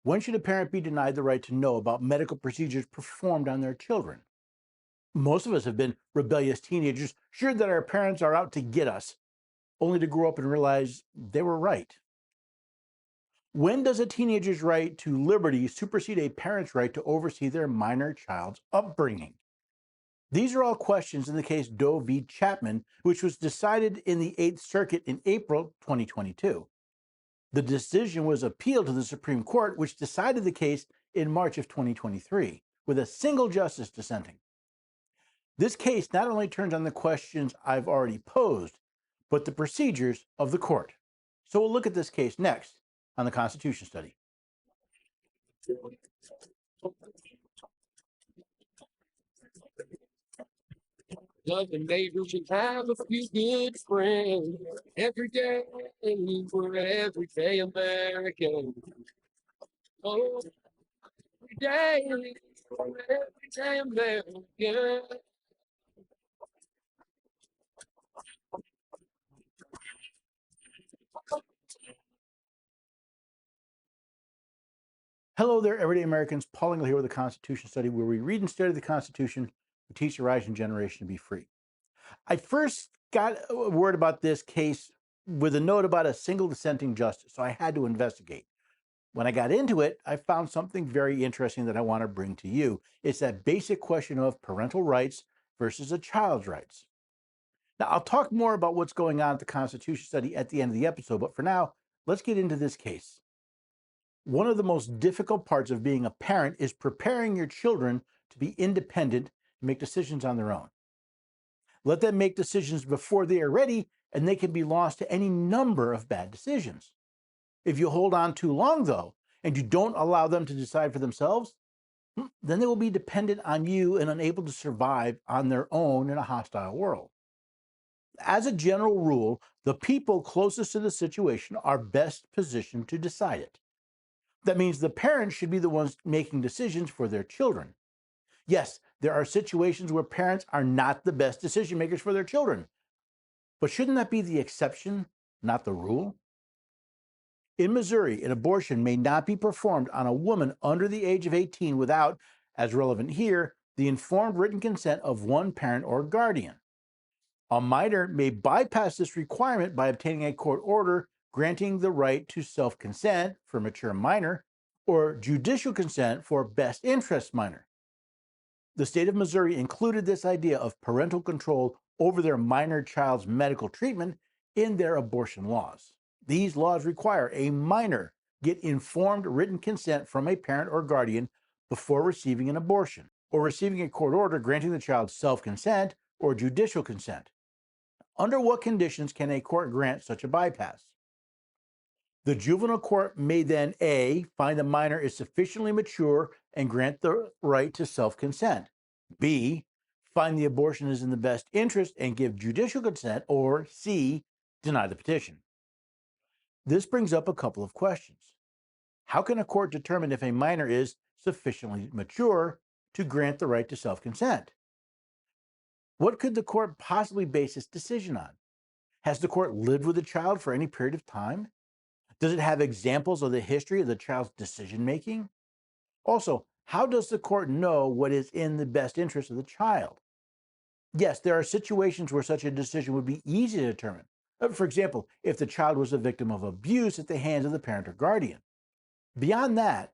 When should a parent be denied the right to know about medical procedures performed on their children? Most of us have been rebellious teenagers, sure that our parents are out to get us, only to grow up and realize they were right. When does a teenager's right to liberty supersede a parent's right to oversee their minor child's upbringing? These are all questions in the case Doe v. Chapman, which was decided in the Eighth Circuit in April 2022. The decision was appealed to the Supreme Court, which decided the case in March of 2023, with a single justice dissenting. This case not only turns on the questions I've already posed, but the procedures of the court. So we'll look at this case next on the Constitution Study. Loving neighbors should have a few good friends every day for everyday American. Oh, every day for everyday American. Hello there, everyday Americans. Paul Engel here with the Constitution Study, where we read and study the Constitution to teach the rising generation to be free. I first got a word about this case with a note about a single dissenting justice, so I had to investigate. When I got into it, I found something very interesting that I want to bring to you. It's that basic question of parental rights versus a child's rights. Now, I'll talk more about what's going on at the Constitution Study at the end of the episode, but for now, let's get into this case. One of the most difficult parts of being a parent is preparing your children to be independent and make decisions on their own. Let them make decisions before they are ready, and they can be lost to any number of bad decisions. If you hold on too long, though, and you don't allow them to decide for themselves, then they will be dependent on you and unable to survive on their own in a hostile world. As a general rule, the people closest to the situation are best positioned to decide it. That means the parents should be the ones making decisions for their children. Yes, there are situations where parents are not the best decision makers for their children. But shouldn't that be the exception, not the rule? In Missouri, an abortion may not be performed on a woman under the age of 18 without, as relevant here, the informed written consent of one parent or guardian. A minor may bypass this requirement by obtaining a court order granting the right to self-consent for mature minor or judicial consent for best interest minor. The state of Missouri included this idea of parental control over their minor child's medical treatment in their abortion laws. These laws require a minor get informed written consent from a parent or guardian before receiving an abortion or receiving a court order granting the child self-consent or judicial consent. Under what conditions can a court grant such a bypass? The juvenile court may then A, find the minor is sufficiently mature and grant the right to self-consent. B, find the abortion is in the best interest and give judicial consent, or C, deny the petition. This brings up a couple of questions. How can a court determine if a minor is sufficiently mature to grant the right to self-consent? What could the court possibly base its decision on? Has the court lived with the child for any period of time? Does it have examples of the history of the child's decision-making? Also, how does the court know what is in the best interest of the child? Yes, there are situations where such a decision would be easy to determine. For example, if the child was a victim of abuse at the hands of the parent or guardian. Beyond that,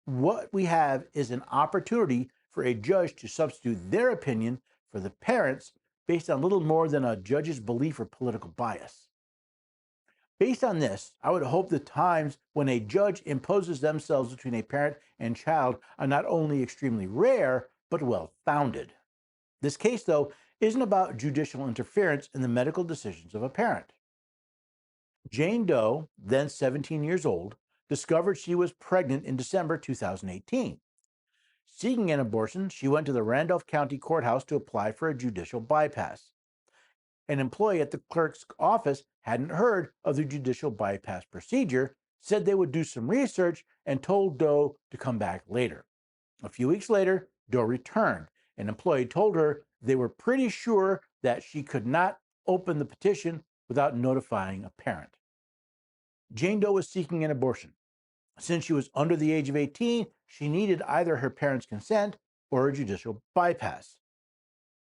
what we have is an opportunity for a judge to substitute their opinion for the parents based on little more than a judge's belief or political bias. Based on this, I would hope the times when a judge imposes themselves between a parent and child are not only extremely rare, but well-founded. This case, though, isn't about judicial interference in the medical decisions of a parent. Jane Doe, then 17 years old, discovered she was pregnant in December 2018. Seeking an abortion, she went to the Randolph County Courthouse to apply for a judicial bypass. An employee at the clerk's office hadn't heard of the judicial bypass procedure, said they would do some research, and told Doe to come back later. A few weeks later, Doe returned. An employee told her they were pretty sure that she could not open the petition without notifying a parent. Jane Doe was seeking an abortion. Since she was under the age of 18, she needed either her parents' consent or a judicial bypass.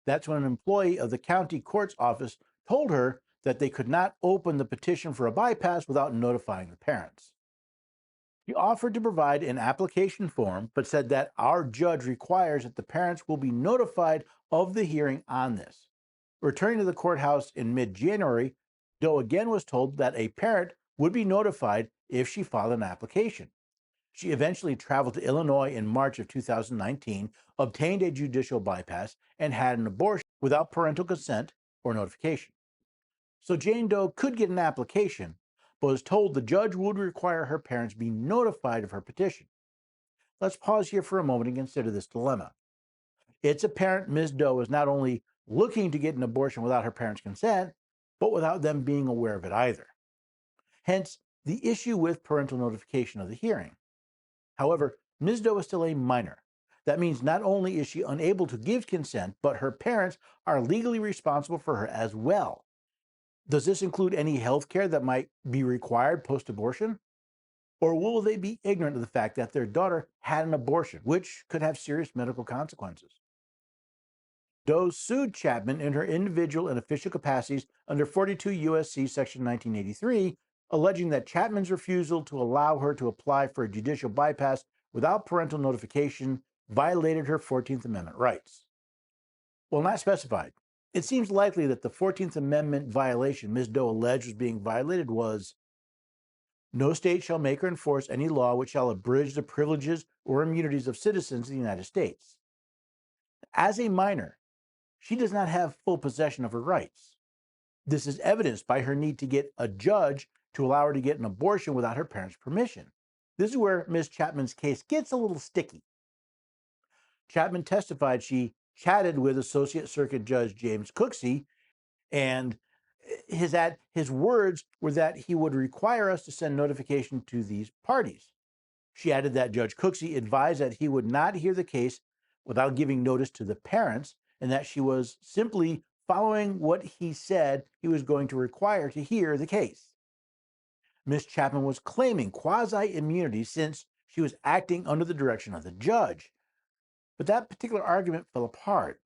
That's when an employee of the county court's office told her that they could not open the petition for a bypass without notifying the parents. She offered to provide an application form, but said that our judge requires that the parents will be notified of the hearing on this. Returning to the courthouse in mid-January, Doe again was told that a parent would be notified if she filed an application. She eventually traveled to Illinois in March of 2019, obtained a judicial bypass, and had an abortion without parental consent or notification. So Jane Doe could get an application, but was told the judge would require her parents be notified of her petition. Let's pause here for a moment and consider this dilemma. It's apparent Ms. Doe is not only looking to get an abortion without her parents' consent, but without them being aware of it either. Hence, the issue with parental notification of the hearing. However, Ms. Doe is still a minor. That means not only is she unable to give consent, but her parents are legally responsible for her as well. Does this include any health care that might be required post-abortion? Or will they be ignorant of the fact that their daughter had an abortion, which could have serious medical consequences? Doe sued Chapman in her individual and official capacities under 42 U.S.C. Section 1983, alleging that Chapman's refusal to allow her to apply for a judicial bypass without parental notification violated her 14th Amendment rights. While not specified, it seems likely that the 14th Amendment violation Ms. Doe alleged was being violated was: no state shall make or enforce any law which shall abridge the privileges or immunities of citizens of the United States. As a minor, she does not have full possession of her rights. This is evidenced by her need to get a judge to allow her to get an abortion without her parents' permission. This is where Ms. Chapman's case gets a little sticky. Chapman testified she chatted with Associate Circuit Judge James Cooksey, and his words were that he would require us to send notification to these parties. She added that Judge Cooksey advised that he would not hear the case without giving notice to the parents, and that she was simply following what he said he was going to require to hear the case. Ms. Chapman was claiming quasi-immunity since she was acting under the direction of the judge. But that particular argument fell apart.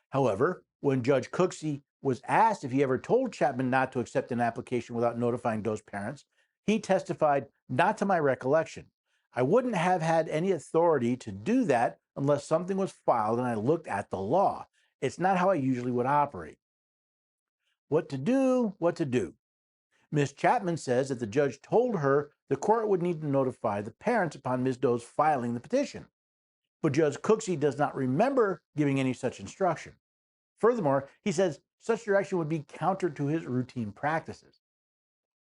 However, when Judge Cooksey was asked if he ever told Chapman not to accept an application without notifying Doe's parents, he testified, "Not to my recollection. I wouldn't have had any authority to do that unless something was filed and I looked at the law. It's not how I usually would operate." What to do? What to do? Ms. Chapman says that the judge told her the court would need to notify the parents upon Ms. Doe's filing the petition. But Judge Cooksey does not remember giving any such instruction. Furthermore, he says such direction would be counter to his routine practices.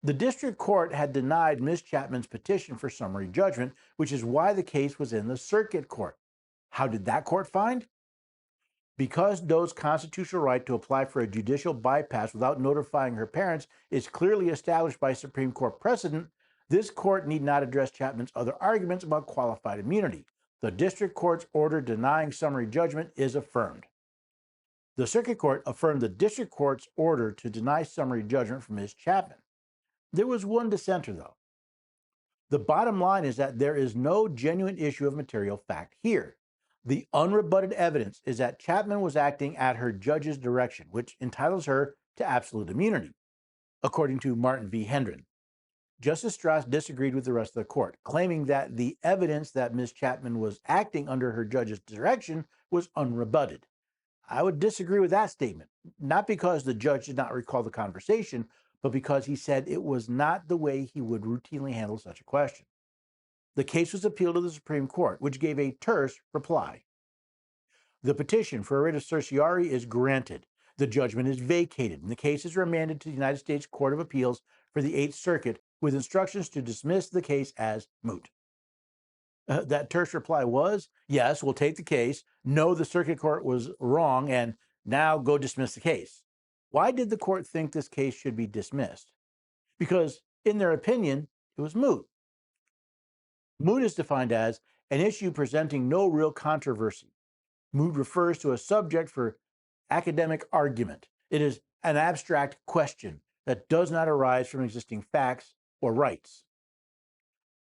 The district court had denied Ms. Chapman's petition for summary judgment, which is why the case was in the circuit court. How did that court find? Because Doe's constitutional right to apply for a judicial bypass without notifying her parents is clearly established by Supreme Court precedent, this court need not address Chapman's other arguments about qualified immunity. The district court's order denying summary judgment is affirmed. The circuit court affirmed the district court's order to deny summary judgment for Ms. Chapman. There was one dissenter, though. The bottom line is that there is no genuine issue of material fact here. The unrebutted evidence is that Chapman was acting at her judge's direction, which entitles her to absolute immunity, according to Martin v. Hendren. Justice Strauss disagreed with the rest of the court, claiming that the evidence that Ms. Chapman was acting under her judge's direction was unrebutted. I would disagree with that statement, not because the judge did not recall the conversation, but because he said it was not the way he would routinely handle such a question. The case was appealed to the Supreme Court, which gave a terse reply. The petition for a writ of certiorari is granted. The judgment is vacated, and the case is remanded to the United States Court of Appeals for the Eighth Circuit with instructions to dismiss the case as moot. That terse reply was, yes, we'll take the case. No, the circuit court was wrong, and now go dismiss the case. Why did the court think this case should be dismissed? Because, in their opinion, it was moot. Moot is defined as an issue presenting no real controversy. Moot refers to a subject for academic argument. It is an abstract question that does not arise from existing facts or rights.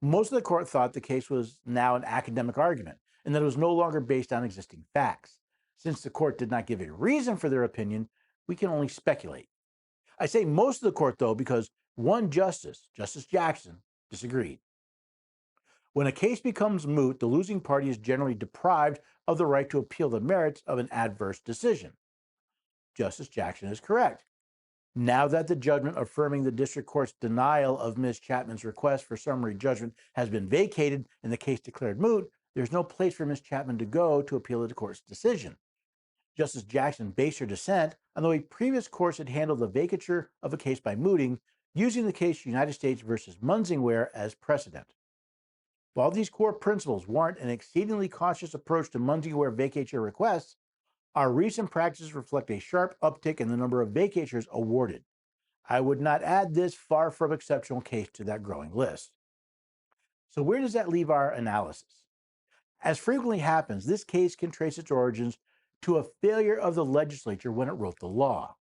Most of the court thought the case was now an academic argument and that it was no longer based on existing facts. Since the court did not give a reason for their opinion, we can only speculate. I say most of the court, though, because one justice, Justice Jackson, disagreed. When a case becomes moot, the losing party is generally deprived of the right to appeal the merits of an adverse decision. Justice Jackson is correct. Now that the judgment affirming the district court's denial of Ms. Chapman's request for summary judgment has been vacated and the case declared moot, there's no place for Ms. Chapman to go to appeal the court's decision. Justice Jackson based her dissent on the way previous courts had handled the vacature of a case by mooting, using the case United States versus Munsingware as precedent. While these core principles warrant an exceedingly cautious approach to Munsingware vacature requests, our recent practices reflect a sharp uptick in the number of vacatures awarded. I would not add this far from exceptional case to that growing list. So where does that leave our analysis? As frequently happens, this case can trace its origins to a failure of the legislature when it wrote the law.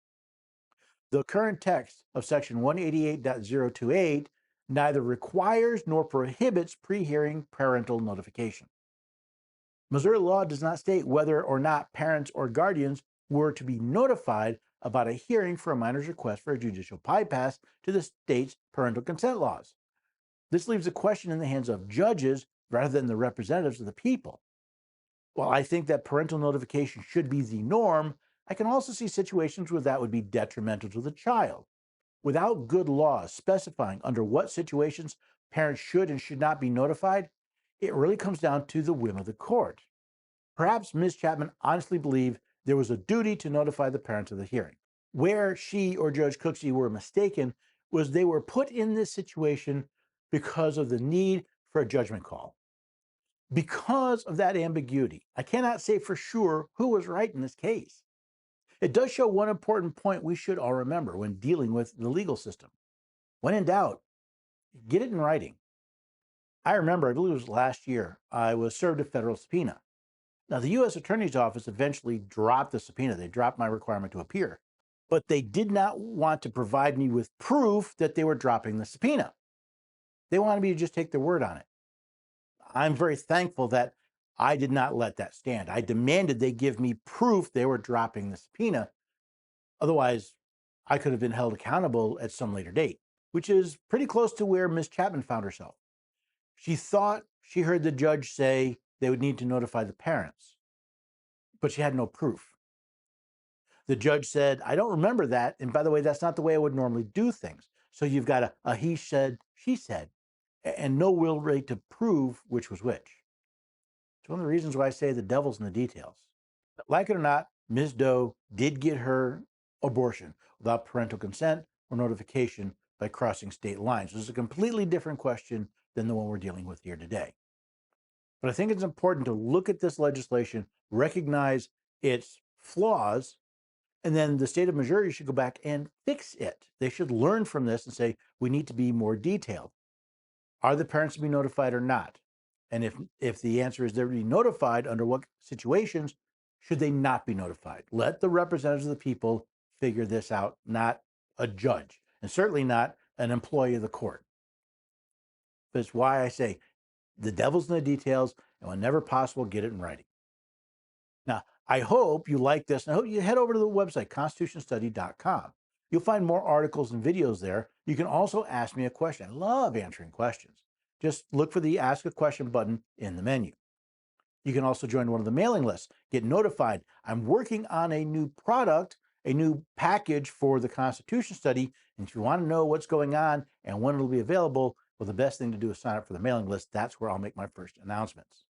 The current text of Section 188.028 neither requires nor prohibits pre-hearing parental notification. Missouri law does not state whether or not parents or guardians were to be notified about a hearing for a minor's request for a judicial bypass to the state's parental consent laws. This leaves the question in the hands of judges rather than the representatives of the people. While I think that parental notification should be the norm, I can also see situations where that would be detrimental to the child. Without good laws specifying under what situations parents should and should not be notified, it really comes down to the whim of the court. Perhaps Ms. Chapman honestly believed there was a duty to notify the parents of the hearing. Where she or Judge Cooksey were mistaken was they were put in this situation because of the need for a judgment call. Because of that ambiguity, I cannot say for sure who was right in this case. It does show one important point we should all remember when dealing with the legal system. When in doubt, get it in writing. I remember, I believe it was last year, I was served a federal subpoena. Now, the U.S. Attorney's Office eventually dropped the subpoena. They dropped my requirement to appear. But they did not want to provide me with proof that they were dropping the subpoena. They wanted me to just take their word on it. I'm very thankful that I did not let that stand. I demanded they give me proof they were dropping the subpoena. Otherwise, I could have been held accountable at some later date, which is pretty close to where Ms. Chapman found herself. She thought she heard the judge say they would need to notify the parents, but she had no proof. The judge said, I don't remember that. And by the way, that's not the way I would normally do things. So you've got a he said, she said, and no real way to prove which was which. It's one of the reasons why I say the devil's in the details. Like it or not, Ms. Doe did get her abortion without parental consent or notification by crossing state lines. This is a completely different question than the one we're dealing with here today. But I think it's important to look at this legislation, recognize its flaws, and then the state of Missouri should go back and fix it. They should learn from this and say, we need to be more detailed. Are the parents to be notified or not? And if the answer is they're to be notified, under what situations should they not be notified? Let the representatives of the people figure this out, not a judge, and certainly not an employee of the court. That's why I say the devil's in the details, and whenever possible, get it in writing. Now, I hope you like this, and I hope you head over to the website, constitutionstudy.com. You'll find more articles and videos there. You can also ask me a question. I love answering questions. Just look for the Ask a Question button in the menu. You can also join one of the mailing lists, get notified. I'm working on a new product, a new package for the Constitution Study. And if you want to know what's going on and when it'll be available, well, the best thing to do is sign up for the mailing list. That's where I'll make my first announcements.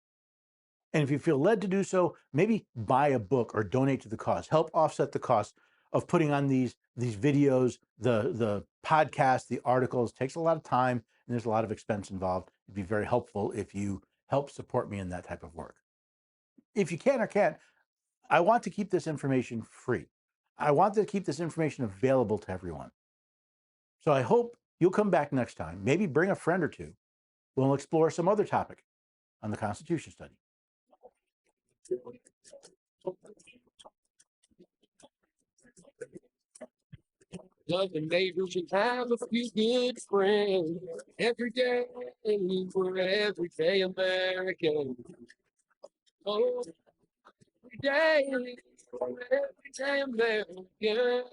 And if you feel led to do so, maybe buy a book or donate to the cause. Help offset the cost of putting on these videos, the podcast, the articles. It takes a lot of time and there's a lot of expense involved. It'd be very helpful if you help support me in that type of work. If you can or can't, I want to keep this information free. I want to keep this information available to everyone. So I hope you'll come back next time. Maybe bring a friend or two. We'll explore some other topic on the Constitution Study. Love the neighbors and have a few good friends. Every day, we're everyday American. Oh, every day, we're everyday American.